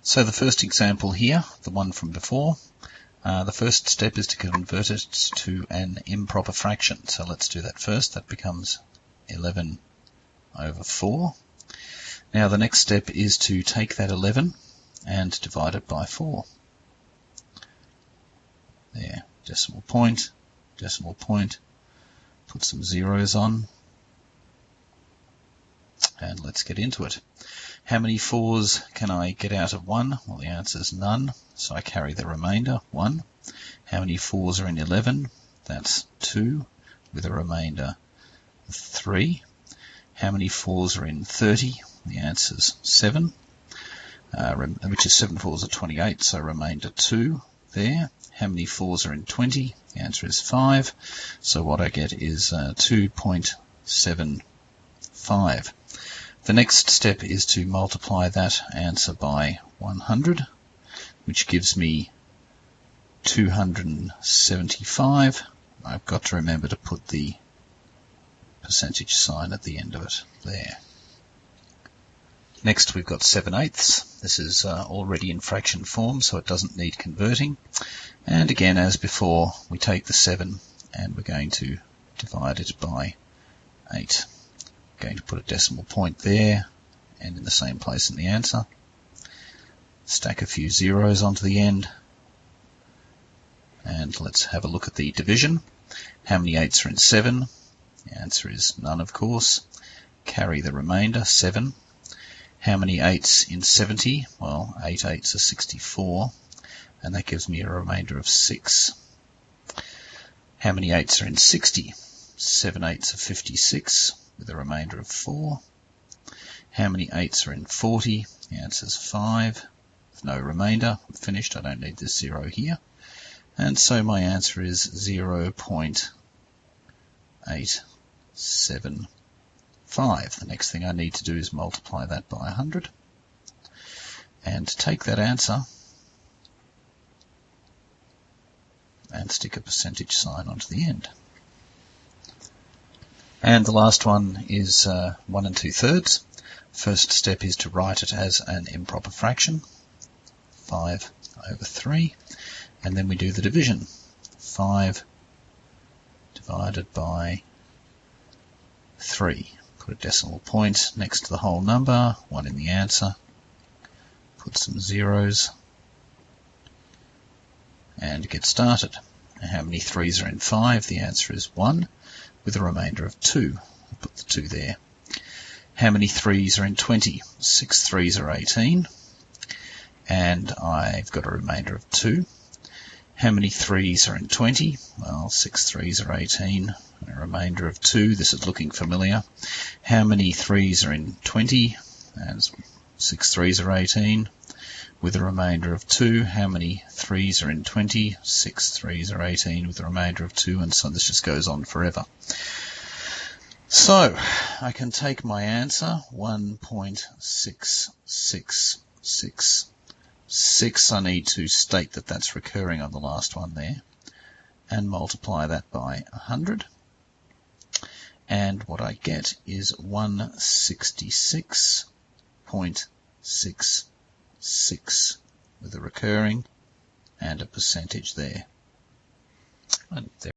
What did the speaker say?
So the first example here, the one from before, the first step is to convert it to an improper fraction. So let's do that first. That becomes 11 over 4. Now the next step is to take that 11 and divide it by 4. There, decimal point, put some zeros on, and let's get into it. How many 4s can I get out of 1? Well, the answer is none, so I carry the remainder, 1. How many 4s are in 11? That's 2, with a remainder 3. How many 4s are in 30? The answer is 7, which is 7 4s are 28, so remainder 2 there. How many 4s are in 20? The answer is 5, so what I get is 2.75. The next step is to multiply that answer by 100, which gives me 275. I've got to remember to put the percentage sign at the end of it there. Next we've got 7/8. This is already in fraction form, so it doesn't need converting. And again, as before, we take the 7 and we're going to divide it by 8. Going to put a decimal point there and in the same place in the answer. Stack a few zeros onto the end. And let's have a look at the division. How many 8s are in 7? The answer is none, of course. Carry the remainder, 7. How many 8s in 70? Well, 8 8s are 64, and that gives me a remainder of 6. How many 8s are in 60? 7 8s are 56, with a remainder of 4. How many 8s are in 40? The answer is 5, with no remainder. I'm finished, I don't need this 0 here. And so my answer is 0.875. The next thing I need to do is multiply that by 100 and take that answer and stick a percentage sign onto the end. And the last one is 1 2/3. First step is to write it as an improper fraction, 5 over 3, and then we do the division. 5 divided by 3. Put a decimal point next to the whole number, 1 in the answer, put some zeros, and get started. Now, how many 3s are in 5? The answer is 1, with a remainder of 2. I'll put the 2 there. How many 3s are in 20? 6 3s are 18, and I've got a remainder of 2. How many 3s are in 20? Well, 6 3s are 18, and a remainder of 2. This is looking familiar. How many 3s are in 20? And 6 3s are 18, with a remainder of 2. How many 3s are in 20? 6 3s are 18, with a remainder of 2, and so this just goes on forever. So, I can take my answer, 1.6666. I need to state that that's recurring on the last one there, and multiply that by 100. And what I get is 166.66 with a recurring and a percentage there. And there